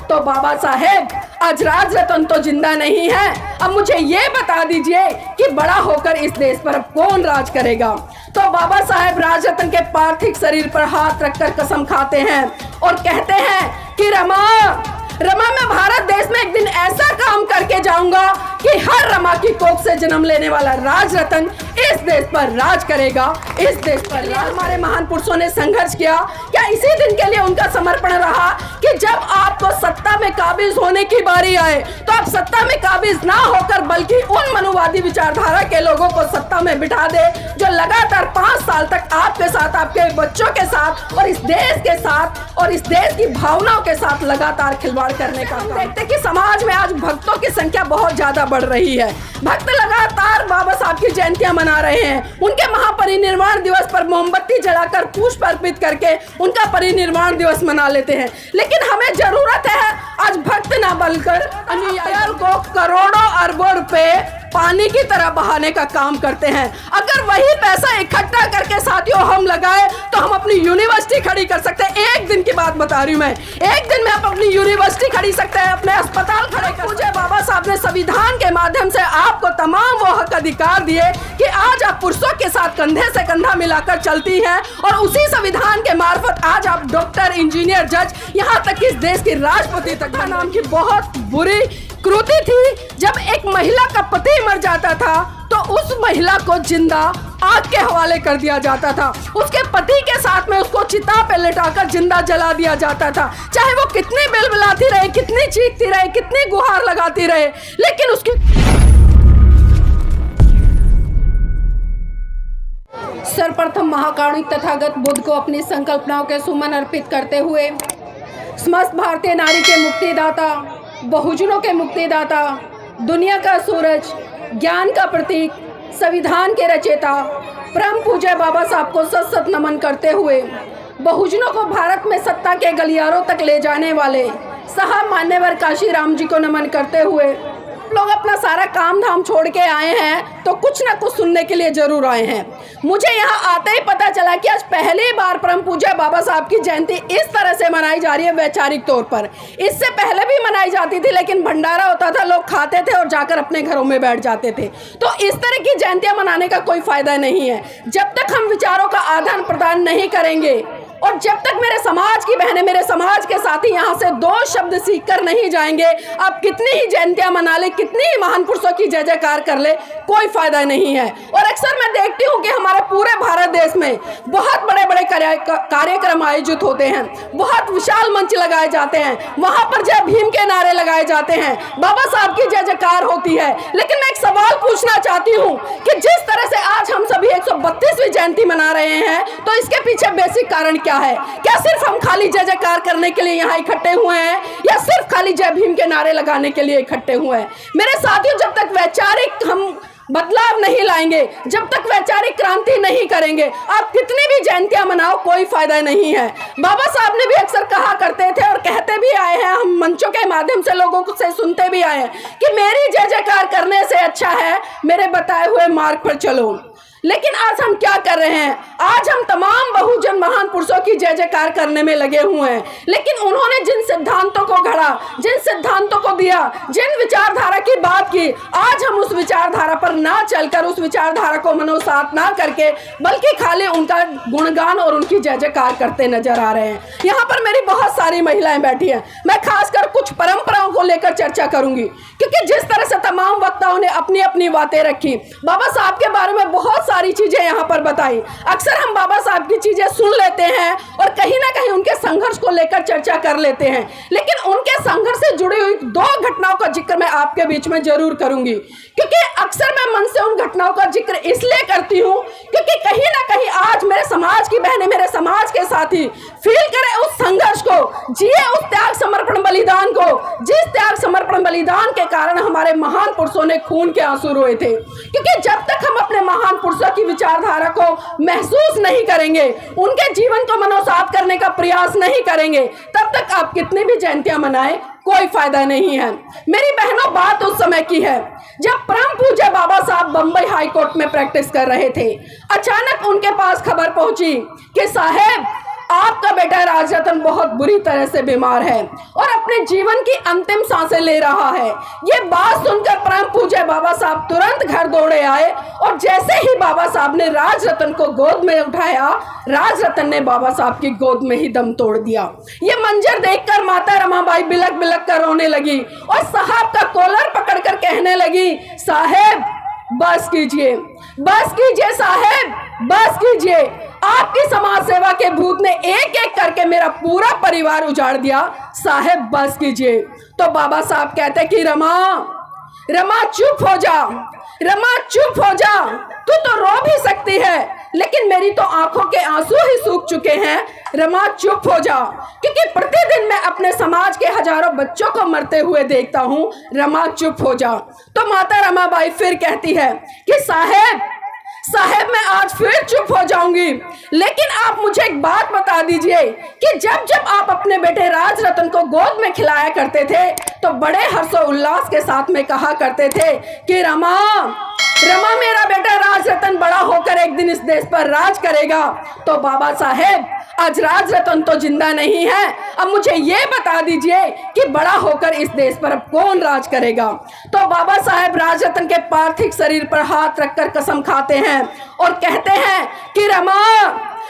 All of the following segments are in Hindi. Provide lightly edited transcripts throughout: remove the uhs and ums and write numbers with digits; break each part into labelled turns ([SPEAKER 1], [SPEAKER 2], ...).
[SPEAKER 1] तो बाबा साहेब आज राज रतन तो जिंदा नहीं है। अब मुझे ये बता दीजिए कि बड़ा होकर इस देश पर अब कौन राज करेगा। तो बाबा साहेब राज रतन के पार्थिव शरीर पर हाथ रखकर कसम खाते हैं और कहते हैं कि रमा मैं भारत देश में एक दिन ऐसा काम करके जाऊंगा कि हर रमा की कोख से जन्म लेने वाला राज रतन इस देश पर राज करेगा। इस देश पर हमारे महान पुरुषों ने संघर्ष किया। क्या इसी दिन के लिए उनका समर्पण रहा कि जब आपको सत्ता में काबिज होने की बारी आए तो आप सत्ता में काबिज ना होकर बल्कि उन मनुवादी विचारधारा के लोगों को सत्ता में बिठा दे जो लगातार 5 साल तक आपके साथ, आपके बच्चों के साथ और इस देश के साथ और इस देश की भावनाओं के साथ लगातार खिलवाड़ करने का। हम देखते कि समाज में आज भक्तों की संख्या बहुत ज्यादा बढ़ रही है। भक्त लगातार बाबा साहब की जयंतियां मना रहे हैं। उनके महापरिनिर्वाण दिवस पर मोमबत्ती जलाकर पुष्प अर्पित करके उनका परिनिर्वाण दिवस मना लेते हैं। लेकिन हमें जरूरत है आज भक्त ना बनकर अनुयायियों को करोड़ों अरबों रुपए पानी की तरह बहाने का काम करते हैं। अगर वही पैसा इकट्ठा करके साथियों हम लगाए तो हम अपनी यूनिवर्सिटी खड़ी कर सकते हैं। एक दिन की बात बता रही हूँ मैं, एक दिन में आप अपनी यूनिवर्सिटी खड़ी सकते हैं, अपने अस्पताल खड़े कर। मुझे बाबा साहब ने संविधान के माध्यम से आपको तमाम वो हक अधिकार दिए कि आज आप पुरुषों के साथ कंधे से कंधा मिलाकर चलती हैं और उसी संविधान के मार्फत आज आप डॉक्टर, इंजीनियर, जज, यहाँ तक कि इस देश की राष्ट्रपति तक नाम की बहुत बुरी कृति थी। जब एक महिला का पति मर जाता था तो उस महिला को जिंदा आग के हवाले कर दिया जाता था। उसके पति के साथ में उसको चिता पे लिटाकर जिंदा जला दिया जाता था। चाहे वो कितनी बिलबिलाती रहे, कितनी चीखती रहे, कितनी गुहार लगाती रहे, लेकिन उसकी सर्वप्रथम महाकारुणिक तथागत बुद्ध को अपनी संकल्पनाओं के सुमन अर्पित करते हुए समस्त भारतीय नारी के मुक्तिदाता, बहुजनों के मुक्तिदाता, दुनिया का सूरज, ज्ञान का प्रतीक, संविधान के रचयिता परम पूज्य बाबा साहब को सत सत नमन करते हुए बहुजनों को भारत में सत्ता के गलियारों तक ले जाने वाले साहब मान्यवर काशी राम जी को नमन करते हुए लोग अपना सारा काम धाम छोड़ के आए हैं तो कुछ ना कुछ सुनने के लिए जरूर आए हैं। मुझे यहाँ आते ही पता चला कि आज पहली बार परम पूज्य बाबा साहब की जयंती इस तरह से मनाई जा रही है वैचारिक तौर पर। इससे पहले भी मनाई जाती थी लेकिन भंडारा होता था, लोग खाते थे और जाकर अपने घरों में बैठ जाते थे। तो इस तरह की जयंतियाँ मनाने का कोई फायदा नहीं है जब तक हम विचारों का आदान प्रदान नहीं करेंगे और जब तक मेरे समाज की बहनें, मेरे समाज के साथी यहाँ से 2 शब्द सीख कर नहीं जाएंगे। आप कितनी ही जयंतियाँ मना ले, कितनी ही महान पुरुषों की जय जयकार कर ले, कोई फायदा नहीं है। और अक्सर मैं देखती हूँ कि हमारे पूरे भारत देश में बहुत बड़े बड़े कार्यक्रम आयोजित होते हैं, बहुत विशाल मंच लगाए जाते हैं, वहाँ पर जय भीम के नारे लगाए जाते हैं, बाबा साहब की जय जयकार होती है। लेकिन मैं एक सवाल पूछना चाहती हूँ कि जिस तरह से आज हम सभी 132वीं जयंती मना रहे हैं तो इसके पीछे बेसिक कारण क्या है? क्या सिर्फ हम खाली जय जयकार करने के लिए यहाँ इकट्ठे हुए हैं या सिर्फ खाली जय भीम के नारे लगाने के लिए इकट्ठे हुए हैं? मेरे साथियों, जब तक वैचारिक हम बदलाव नहीं लाएंगे, जब तक वैचारिक क्रांति नहीं करेंगे, आप कितनी भी जयंतियां मनाओ कोई फायदा नहीं है। बाबा साहब ने भी अक्सर कहा करते थे और कहते भी आए हैं, हम मंचों के माध्यम से लोगों से सुनते भी आए हैं कि मेरी जय जयकार करने से अच्छा है मेरे बताए हुए मार्ग पर चलो। लेकिन आज हम क्या कर रहे हैं? आज हम तमाम बहुजन महान पुरुषों की जय जयकार करने में लगे हुए हैं, लेकिन उन्होंने जिन सिद्धांतों को गढ़ा, जिन सिद्धांतों को दिया, जिन विचारधारा की बात की, आज हम उस विचारधारा पर ना चलकर, उस विचारधारा को मनोसात ना करके बल्कि खाली उनका गुणगान और उनकी जय जयकार करते नजर आ रहे हैं। यहाँ पर मेरी बहुत सारी महिलाएं बैठी हैं। मैं खासकर कुछ परंपराओं को लेकर चर्चा करूंगी क्योंकि जिस तरह से तमाम वक्ताओं ने अपनी अपनी बातें रखी, बाबा साहब के बारे में बहुत सारी चीजें यहाँ पर बताई। अक्सर हम बाबा साहब की चीजें सुन लेते हैं और कहीं ना कहीं उनके संघर्ष को लेकर चर्चा कर लेते हैं, लेकिन उनके संघर्ष से जुड़ी हुई 2 घटनाओं का जिक्र मैं आपके बीच में जरूर करूंगी क्योंकि अक्सर मैं मन से उन घटनाओं का जिक्र इसलिए करती हूँ क्योंकि कहीं ना कहीं आज मेरे समाज की बहनें, मेरे समाज के साथी फील करें उस संघर्ष को, जिए उस त्याग समर्पण बलिदान को, जिस त्याग समर्पण बलिदान के कारण हमारे महान पुरुषों ने खून के आंसू रोए थे। क्योंकि जब तक हम अपने महान पुरुषों की विचारधारा को महसूस नहीं करेंगे, उनके जीवन को मनोसात करने का प्रयास नहीं करेंगे, तब तक आप कितनी भी जयंतियां मनाएं कोई फायदा नहीं है। मेरी बहनों, बात उस समय की है जब परम पूज्य बाबा साहब बंबई हाई कोर्ट में प्रैक्टिस कर रहे थे। अचानक उनके पास खबर पहुंची कि साहब आपका बेटा राजरतन बहुत बुरी तरह से बीमार है और अपने जीवन की अंतिम सांसें ले रहा है। ये बात सुनकर परम पूज्य बाबा साहब तुरंत घर दौड़े आए और जैसे ही बाबा साहब ने राजरतन को गोद में उठाया, राजरतन ने बाबा साहब की गोद में ही दम तोड़ दिया। ये मंजर देखकर माता रमाबाई बिलक बिलक कर रोने लगी और साहब का कॉलर पकड़कर कहने लगी, साहेब बस कीजिए, बस कीजिए साहेब, बस कीजिए। आपकी समाज सेवा के भूत ने एक एक करके मेरा पूरा परिवार उजाड़ दिया, साहेब बस कीजिए। तो बाबा साहब कहते कि रमा, रमा चुप हो जा, रमा चुप हो जा, तू तो रो भी सकती है लेकिन मेरी तो आंखों के आंसू ही सूख चुके हैं। रमा चुप हो जा, क्योंकि प्रतिदिन मैं अपने समाज के हजारों बच्चों को मरते हुए देखता हूँ। रमा चुप हो जा। तो माता रमाबाई फिर कहती है कि साहेब, साहेब मैं आज फिर चुप हो जाऊंगी, लेकिन आप मुझे एक बात बता दीजिए कि जब जब आप अपने बेटे राजरतन को गोद में खिलाया करते थे तो बड़े हर्षोल्लास के साथ में कहा करते थे कि रमा, रमा मेरा बेटा राजरतन बड़ा होकर एक दिन इस देश पर राज करेगा। तो बाबा साहेब आज राजरतन तो जिंदा नहीं है, अब मुझे ये बता दीजिए कि बड़ा होकर इस देश पर अब कौन राज करेगा। तो बाबा साहेब राजरतन के पार्थिव शरीर पर हाथ रखकर कसम खाते हैं और कहते हैं कि रमा,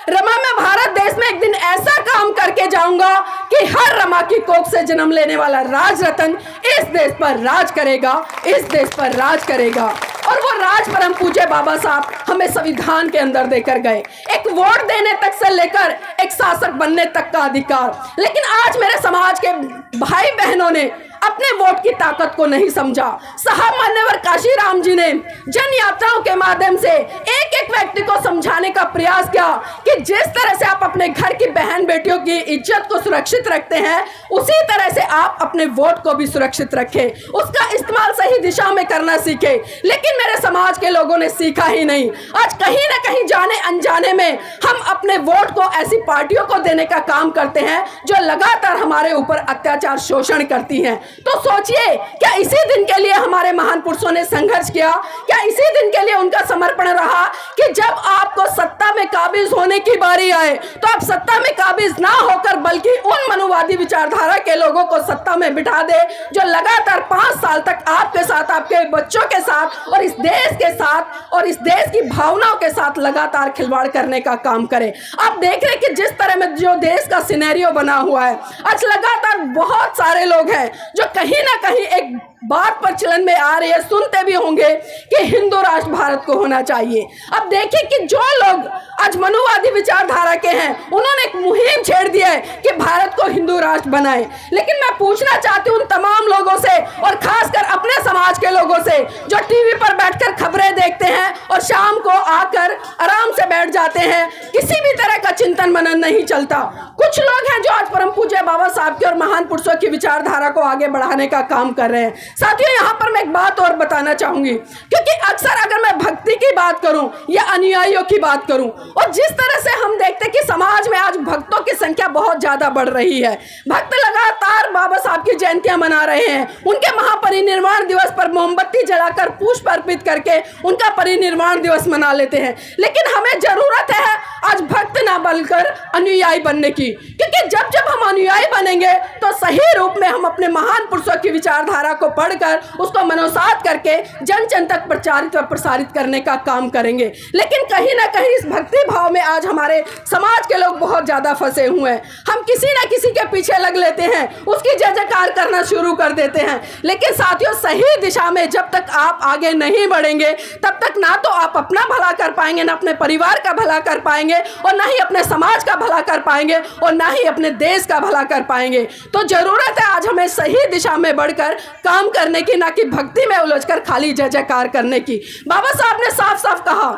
[SPEAKER 1] रमा मैं भारत देश में एक दिन ऐसा काम करके जाऊंगा कि हर रमा की कोख से जन्म लेने वाला राजरतन इस देश पर राज करेगा, इस देश पर राज करेगा। और वो राज परम पूज्य बाबा साहब हमें संविधान के अंदर देकर गए, एक वोट देने तक से लेकर एक शासक बनने तक का अधिकार। लेकिन आज मेरे समाज के भाई बहनों ने अपने वोट की ताकत को नहीं समझा। साहब मान्यवर काशीराम जी ने जन यात्राओं के माध्यम से एक एक व्यक्ति को समझाने का प्रयास किया कि जिस तरह से आप अपने घर की बहन बेटियों की इज्जत को सुरक्षित रखते हैं, उसी तरह से आप अपने वोट को भी सुरक्षित रखें, उसका इस्तेमाल सही दिशा में करना सीखें। लेकिन मेरे समाज के लोगों ने सीखा ही नहीं। आज कहीं ना कहीं जाने अनजाने में हम अपने वोट को ऐसी पार्टियों को देने का काम करते हैं जो लगातार हमारे ऊपर अत्याचार शोषण करती हैं। तो सोचिए, क्या इसी दिन के लिए हमारे महान पुरुषों ने संघर्ष किया? क्या इसी दिन के लिए उनका समर्पण रहा कि जब आपको सत्ता में काबिज होने की बारी आए तो आप सत्ता में काबिज ना होकर बल्कि उन मनुवादी विचारधारा के लोगों को सत्ता में बिठा दे जो लगातार 5 साल तक आपके साथ, आपके बच्चों के साथ और इस देश के साथ और इस देश की भावनाओं के साथ लगातार खिलवाड़ करने का काम करे। आप देख रहे कि जिस तरह में जो देश का सिनेरियो बना हुआ है, आज लगातार बहुत सारे लोग हैं जो कहीं ना कहीं एक बात पर चलन में आ रही है, सुनते भी होंगे कि हिंदू राष्ट्र भारत को होना चाहिए। अब देखिए कि जो लोग आज मनुवादी विचारधारा के हैं उन्होंने एक मुहिम छेड़ दी है कि भारत को हिंदू राष्ट्र बनाए। लेकिन मैं पूछना चाहती हूँ उन तमाम लोगों से और खासकर अपने समाज के लोगों से जो टीवी पर बैठकर खबरें देखते हैं और शाम को आकर आराम से बैठ जाते हैं, किसी भी तरह का चिंतन मनन नहीं चलता। कुछ लोग हैं जो आज परम पूज्य बाबा साहब की और महान पुरुषों की विचारधारा को आगे बढ़ाने का काम कर रहे हैं। साथियों, यहाँ पर मैं एक बात और बताना चाहूंगी, क्योंकि अक्सर अगर मैं भक्ति की बात करूं या अनुयायियों की बात करूं और जिस तरह से हम देखते हैं कि समाज में आज भक्तों की संख्या बहुत ज्यादा बढ़ रही है, भक्त लगातार बाबा साहब की जयंतियां मना रहे हैं, उनके महापरिनिर्वाण दिवस पर मोमबत्ती जलाकर पुष्प अर्पित करके उनका परिनिर्वाण दिवस मना लेते हैं। लेकिन हमें जरूरत है आज भक्त ना बनकर अनुयायी बनने की, क्योंकि जब जब हम अनुयायी बनेंगे तो सही रूप में हम अपने महान पुरुषों की विचारधारा को पढ़कर उसको मनोसात करके जन जन तक प्रचारित व प्रसारित करने का काम करेंगे। लेकिन कहीं ना कहीं इस भक्ति भाव में आज हमारे समाज के लोग बहुत ज्यादा फंसे हुए हैं। हम किसी ना किसी के पीछे लग लेते हैं, उसकी जय जयकार करना शुरू कर देते हैं। लेकिन साथियों, सही दिशा में जब तक आप आगे नहीं बढ़ेंगे तब तक ना तो आप अपना भला कर पाएंगे, ना अपने परिवार का भला कर पाएंगे और ना ही अपने समाज का भला कर पाएंगे और ना ही अपने देश का भला कर पाएंगे। तो जरूरत है आज हमें सही दिशा में बढ़कर काम करने की, ना कि भक्ति में उलझकर खाली जय जयकार करने की। बाबा साहब ने साफ साफ कहा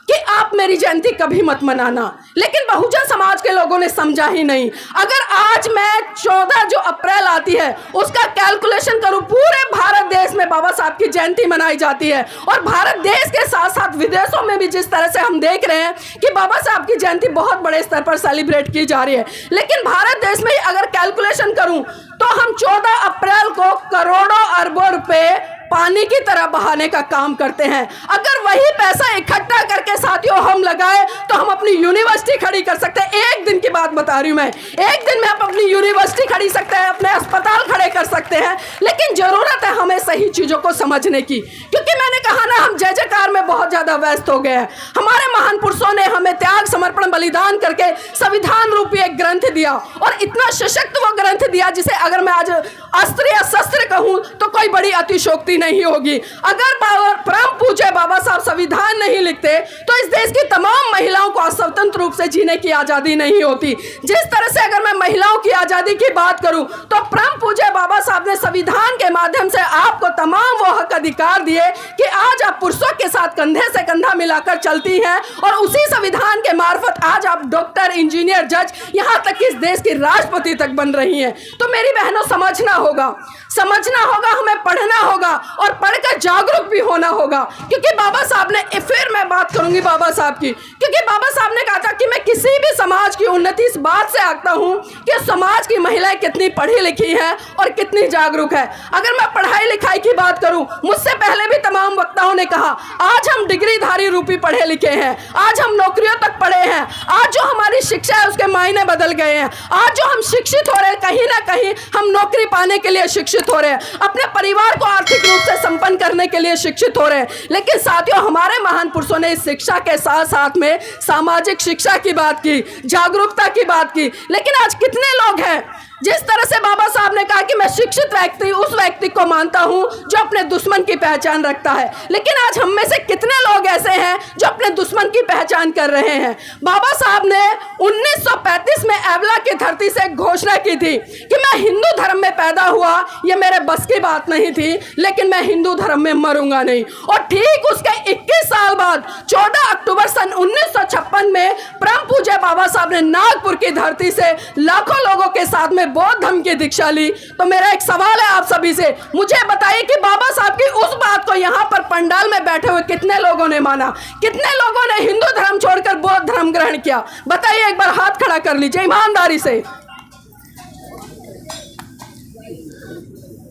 [SPEAKER 1] कि आप मेरी जयंती कभी मत मनाना, लेकिन बहुजन समाज के लोगों ने समझा ही नहीं। अगर आज मैं 14 जो अप्रैल आती है उसका कैलकुलेशन करूं, पूरे भारत देश में बाबा साहब की जयंती मनाई जाती है और भारत देश के साथ साथ विदेशों में भी जिस तरह से हम देख रहे हैं कि बाबा साहब की जयंती बहुत बड़े स्तर पर सेलिब्रेट की जा रही है। लेकिन भारत देश में अगर कैलकुलेशन करूं तो हम 14 अप्रैल को करोड़ों अरबों रुपए पानी की तरह बहाने का काम करते हैं। अगर वही पैसा इकट्ठा करके साथियों हम लगाए तो हम अपनी यूनिवर्सिटी खड़ी कर सकते हैं। एक दिन की बात बता रही हूं मैं, एक दिन में हम अपनी यूनिवर्सिटी खड़ी सकते हैं, अपने अस्पताल खड़े कर सकते हैं। लेकिन जरूरत है हमें सही चीजों को समझने की, क्योंकि मैंने कहा ना, हम जय जयकार में बहुत ज्यादा व्यस्त हो गए हैं। हमारे महान पुरुषों ने हमें त्याग, समर्पण, बलिदान करके संविधान रूपी एक ग्रंथ दिया, और इतना सशक्त वो ग्रंथ दिया जिसे अगर मैं आज अस्त्र या शस्त्र कहूं तो कोई बड़ी अतिशोक्ति नहीं होगी। अगर परम पूज्य बाबा साहब संविधान नहीं लिखते तो इस देश की तमाम महिलाओं को स्वतंत्र रूप से जीने की आजादी नहीं होती। जिस तरह से अगर मैं महिलाओं की आजादी की बात करूं तो परम पूज्य बाबा साहब ने संविधान के माध्यम से आपको तमाम वो हक अधिकार दिए कि आज आप पुरुषों के साथ कंधे से कंधा मिलाकर चलती हैं, और उसी संविधान के मार्फत आज आप डॉक्टर, इंजीनियर, जज, यहां तक कि इस देश की राष्ट्रपति तक बन रही हैं। तो मेरी बहनों, समझना होगा, हमें पढ़ना होगा और पढ़कर जागरूक भी होना होगा। क्योंकि बाबा साहब ने, फिर मैं बात करूंगी बाबा साहब की, क्योंकि बाबा साहब ने कहा था कि मैं किसी भी समाज की उन्नति इस बात से आंकता हूं कि समाज की महिलाएं कितनी पढ़ी लिखी हैं और कितनी जागरूक है। अगर मैं पढ़ाई लिखाई की बात करूं, मुझसे पहले भी तमाम वक्ताओं ने कहा, आज हम डिग्रीधारी रूपी पढ़े लिखे हैं, आज हम नौकरियों तक पढ़े हैं, आज जो हमारी शिक्षा है उसके मायने बदल गए हैं, आज जो हम शिक्षित हो रहे हैं, कहीं ना कहीं हम नौकरी पाने के लिए शिक्षित हो रहे हैं, अपने परिवार को आर्थिक रूप से संपन्न करने के लिए शिक्षित हो रहे हैं। लेकिन साथियों, हमारे महान पुरुषों ने इस शिक्षा के साथ साथ में सामाजिक शिक्षा की बात की, जागरूकता की बात की। लेकिन आज कितने लोग हैं, जिस तरह से बाबा साहब ने कहा कि मैं शिक्षित व्यक्ति उस व्यक्ति को मानता हूं जो अपने दुश्मन की पहचान रखता है, लेकिन आज हम में से कितने लोग ऐसे हैं जो अपने दुश्मन की पहचान कर रहे हैं। बाबा साहब ने 1935 में एवला की धरती से घोषणा की थी कि मैं हिंदू धर्म में पैदा हुआ, ये मेरे बस की बात नहीं थी, लेकिन मैं हिंदू धर्म में मरूंगा नहीं। और ठीक उसके 21 साल बाद 14 अक्टूबर सन 1956 में परम पूज्य बाबा साहब ने नागपुर की धरती से लाखों लोगों के साथ में बौद्ध धर्म की दीक्षा ली। तो मेरा एक सवाल है आप सभी से, मुझे बताइए कि बाबा साहब की उस बात को यहां पर पंडाल में बैठे हुए कितने लोगों ने माना, कितने लोगों ने हिंदू धर्म छोड़कर बौद्ध धर्म ग्रहण किया? बताइए, एक बार हाथ खड़ा कर लीजिए ईमानदारी से।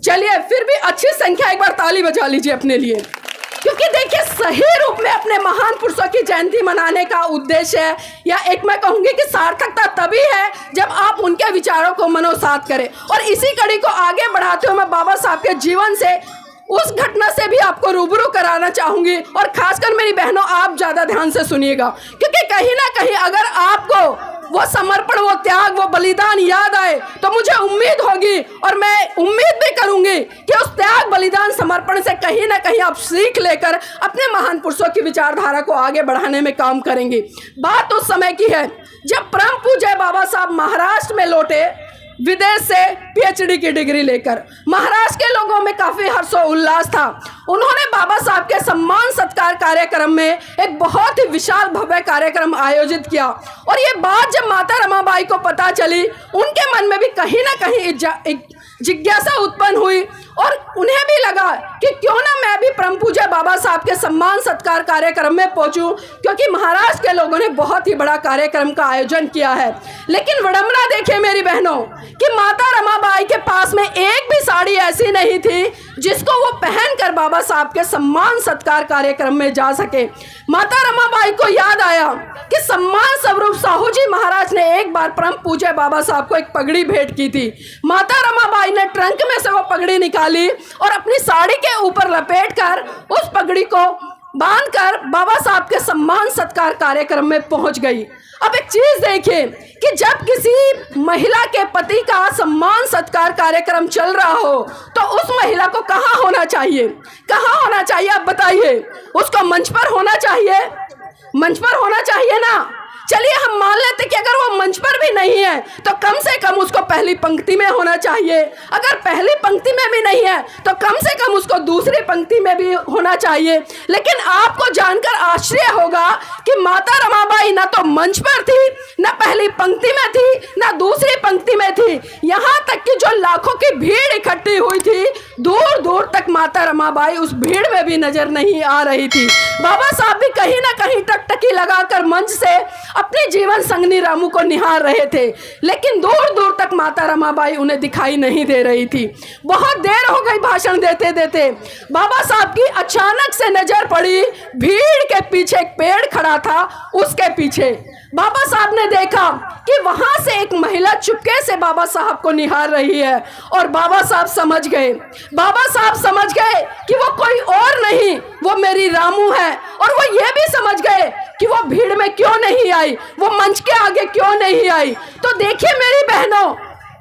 [SPEAKER 1] चलिए, फिर भी अच्छी संख्या, एक बार ताली बजा लीजिए अपने लिए। क्योंकि देखिए, सही रूप में अपने महान पुरुषों की जयंती मनाने का उद्देश्य है, या एक मैं कहूंगी कि सार्थकता तभी है जब आप उनके विचारों को मनोसात करें। और इसी कड़ी को आगे बढ़ाते हुए मैं बाबा साहब के जीवन से, उस घटना से भी आपको रूबरू कराना चाहूंगी। और खासकर मेरी बहनों, आप ज्यादा ध्यान से सुनिएगा, क्योंकि कहीं ना कहीं अगर आपको वो समर्पण, वो त्याग, वो बलिदान याद आए तो मुझे उम्मीद होगी, और मैं उम्मीद भी करूंगी कि उस त्याग, बलिदान, समर्पण से कहीं ना कहीं आप सीख लेकर अपने महान पुरुषों की विचारधारा को आगे बढ़ाने में काम करेंगी। बात उस समय की है जब परम पूज्य बाबा साहब महाराष्ट्र में लौटे, विदेश से पीएचडी की डिग्री लेकर। महाराष्ट्र के लोगों में काफी हर्षोल्लास था। उन्होंने बाबा साहब के सम्मान सत्कार कार्यक्रम में एक बहुत ही विशाल भव्य कार्यक्रम आयोजित किया। और ये बात जब माता रमाबाई को पता चली, उनके मन में भी कहीं ना कहीं एक जिज्ञासा उत्पन्न हुई, और उन्हें भी लगा कि क्यों ना मैं भी परम पूज्य बाबा साहब के सम्मान सत्कार कार्यक्रम में पहुंचूं, क्योंकि महाराष्ट्र के लोगों ने बहुत ही बड़ा कार्यक्रम का आयोजन किया है। लेकिन विडंबना देखिए मेरी बहनों कि माता रमाबाई के पास में एक भी साड़ी ऐसी नहीं थी जिसको वो पहनकर बाबा साहब के सम्मान सत्कार कार्यक्रम में जा सके। माता रमाबाई को याद आया कि सम्मान स्वरूप साहू जी महाराज ने एक बार परम पूज्य बाबा साहब को एक पगड़ी भेंट की थी। माता रमाबाई ने ट्रंक में से वो पगड़ी निकाली और अपनी साड़ी के ऊपर लपेटकर उस पगड़ी को बांधकर बाबा साहब के सम्मान सत्कार कार्यक्रम में पहुंच गई। अब एक चीज देखिए कि जब किसी महिला के पति का सम्मान सत्कार कार्यक्रम चल रहा हो तो उस महिला को कहाँ होना चाहिए, कहाँ होना चाहिए आप बताइए? उसको मंच पर होना चाहिए, मंच पर होना चाहिए ना। चलिए हम मान लेते कि अगर वो मंच पर भी नहीं है तो कम से कम उसको पहली पंक्ति में होना चाहिए। अगर पहली पंक्ति में भी नहीं है तो कम से कम उसको दूसरी पंक्ति में भी होना चाहिए। लेकिन आपको जानकर आश्चर्य होगा कि माता रमाबाई ना तो मंच पर थी, ना पहली पंक्ति में थी, ना दूसरी पंक्ति में थी। यहाँ तक कि जो लाखों की भीड़ इकट्ठी हुई थी, दूर दूर तक माता रमाबाई उस भीड़ में भी नजर नहीं आ रही थी। बाबा साहब भी कहीं ना कहीं टकटकी लगाकर मंच से अपनी जीवन संगनी रामू को निहार रहे थे, लेकिन दूर दूर तक माता रमाबाई उन्हें दिखाई नहीं दे रही थी। बहुत देर हो गई भाषण देते देते। बाबा साहब की अचानक से नजर पड़ी भीड़ के पीछे एक पेड़ खड़ा था, उसके पीछे। बाबा साहब ने देखा कि वहां से एक महिला चुपके से बाबा साहब को निहार रही है, और बाबा साहब समझ गए। बाबा साहब समझ गए कि वो कोई और नहीं, वो मेरी रामू है। और वो ये भी समझ गए कि वो भीड़ में क्यों नहीं आई, वो मंच के आगे क्यों नहीं आई। तो देखिए मेरी बहनों,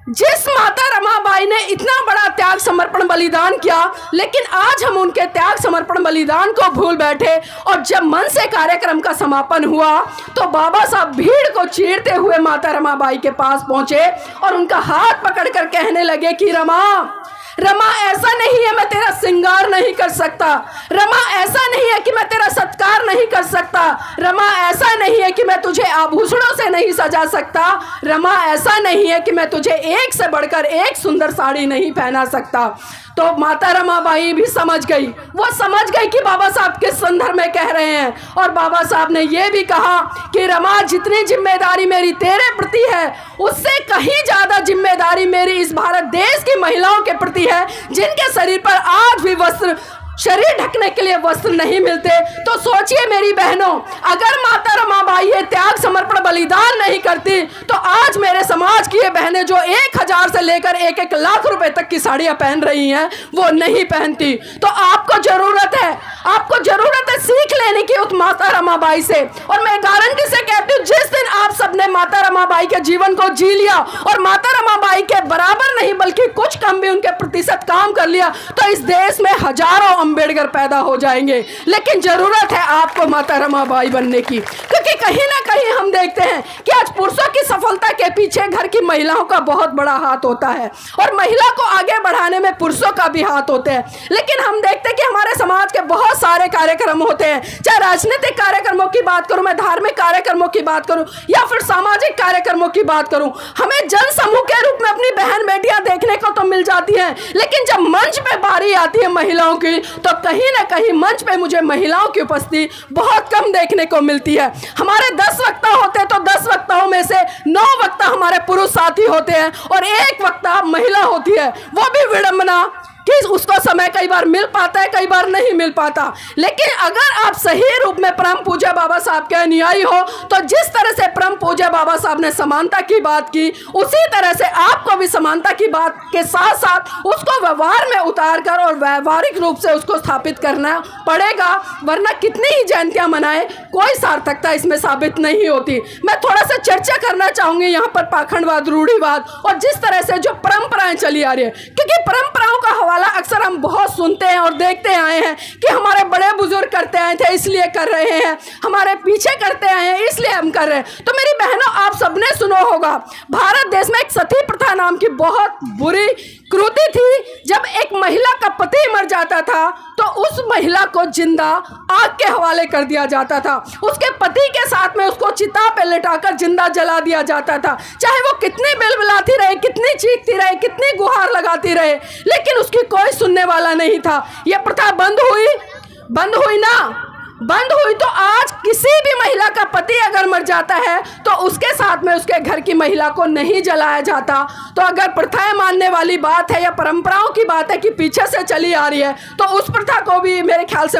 [SPEAKER 1] जिस माता रमाबाई ने इतना बड़ा त्याग समर्पण बलिदान किया, लेकिन आज हम उनके त्याग समर्पण बलिदान को भूल बैठे। और जब मन से कार्यक्रम का समापन हुआ तो बाबा साहब भीड़ को चीरते हुए माता रमाबाई के पास पहुंचे और उनका हाथ पकड़कर कहने लगे कि रमा, ऐसा नहीं है मैं तेरा श्रृंगार नहीं कर सकता। रमा, ऐसा नहीं है कि मैं तेरा सत्कार नहीं कर सकता। रमा, ऐसा नहीं है कि मैं तुझे आभूषणों से नहीं सजा सकता। रमा, ऐसा नहीं है कि मैं तुझे एक से बढ़कर एक सुंदर साड़ी नहीं पहना सकता। तो माता रमाबाई भी समझ गई, वो समझ गई कि बाबा साहब किस संदर्भ में कह रहे हैं। और बाबा साहब ने ये भी कहा कि रमा, जितनी जिम्मेदारी मेरी तेरे प्रति है, उससे कहीं ज़्यादा जिम्मेदारी मेरी इस भारत देश की महिलाओं के प्रति है, जिनके शरीर पर आज भी शरीर ढकने के लिए वस्त्र नहीं मिलते। तो सोचिए मेरी बहनों, अगर माता रमाबाई ये त्याग समर्पण बलिदान नहीं करती तो आज मेरे समाज की ये बहनें जो 1000 से लेकर 1-1 लाख रुपए तक की साड़ियाँ पहन रही हैं, वो नहीं पहनती। तो आपको जरूरत है सीख लेने की उस माता रमाबाई से। और मैं गारंटी से कहती हूँ, जिस दिन आप सबने माता रमाबाई के जीवन को जी लिया और माता रमाबाई के बराबर नहीं बल्कि कुछ कम भी उनके प्रतिशत काम कर लिया, तो इस देश में हजारों अंबेडकर पैदा हो जाएंगे। लेकिन जरूरत है आपको माता रमाबाई बनने की, क्योंकि कहीं ना कहीं हम देखते हैं कि आज पुरुषों की सफलता के पीछे घर की महिलाओं का बहुत बड़ा हाथ होता है, और महिला को आगे बढ़ाने में पुरुषों का भी हाथ होते हैं। लेकिन हम देखते हैं कि हमारे समाज के बहुत सारे कार्यक्रम होते हैं, चाहे राजनीतिक कार्यक्रमों की बात करूं, मैं धार्मिक कार्यक्रमों की बात करूं, या फिर सामाजिक कार्यक्रमों की बात करूं, हमें जन समूह के रूप में अपनी बहन बेटियां देखने को तो मिल जाती हैं, लेकिन जब मंच पे बारी आती है महिलाओं की, तो कहीं ना कहीं मंच पे मुझे महिलाओं की उपस्थिति बहुत कम देखने को मिलती है। हमारे 10 वक्ता होते हैं तो 10 वक्ताओं में से 9 वक्ता हमारे पुरुष साथी होते हैं और 1 वक्ता महिला होती है। वो भी विडंबना कि उसको समय कई बार मिल पाता है, कई बार नहीं मिल पाता। लेकिन अगर आप सही रूप में परम पूज्य बाबा साहब के अनुयायी हो, तो जिस तरह से परम पूज्य बाबा साहब ने समानता की बात की, उसी तरह से आपको भी समानता की बात के साथ साथ उसको व्यवहार में उतार कर और व्यवहारिक रूप से उसको स्थापित करना पड़ेगा, वरना कितनी ही जयंतियां मनाए, कोई सार्थकता इसमें साबित नहीं होती। मैं थोड़ा सा चर्चा करना चाहूंगी यहाँ पर पाखंडवाद, रूढ़िवाद और जिस तरह से जो परंपराएं चली आ रही है, क्योंकि परंपराओं का हवाला अक्सर हम बहुत सुनते हैं और देखते आए हैं कि हमारे बड़े बुजुर्ग करते आए थे इसलिए कर रहे हैं, हमारे पीछे करते आए हैं इसलिए हम कर रहे हैं। तो मेरी बहनों, आप सबने सुना होगा, भारत देश में एक सती प्रथा नाम की बहुत बुरी कृति थी। जब एक महिला का पति मर जाता था तो उस महिला को जिंदा आग के हवाले कर दिया जाता था, उसके पति के साथ में उसको चिता पे लिटाकर जिंदा जला दिया जाता था। चाहे वो कितनी बिलबिलाती रहे, कितनी चीखती रहे, कितनी गुहार लगाती रहे, लेकिन उसकी कोई सुनने वाला नहीं था। ये प्रथा बंद हुई ना, बंद हुई तो आज किसी भी महिला का पति अगर मर जाता है तो उसके साथ में उसके घर की महिला को नहीं जलाया जाता। तो अगर प्रथाएं मानने वाली बात है या परंपराओं की बात है कि पीछे से चली आ रही है, तो उस प्रथा को भी मेरे ख्याल से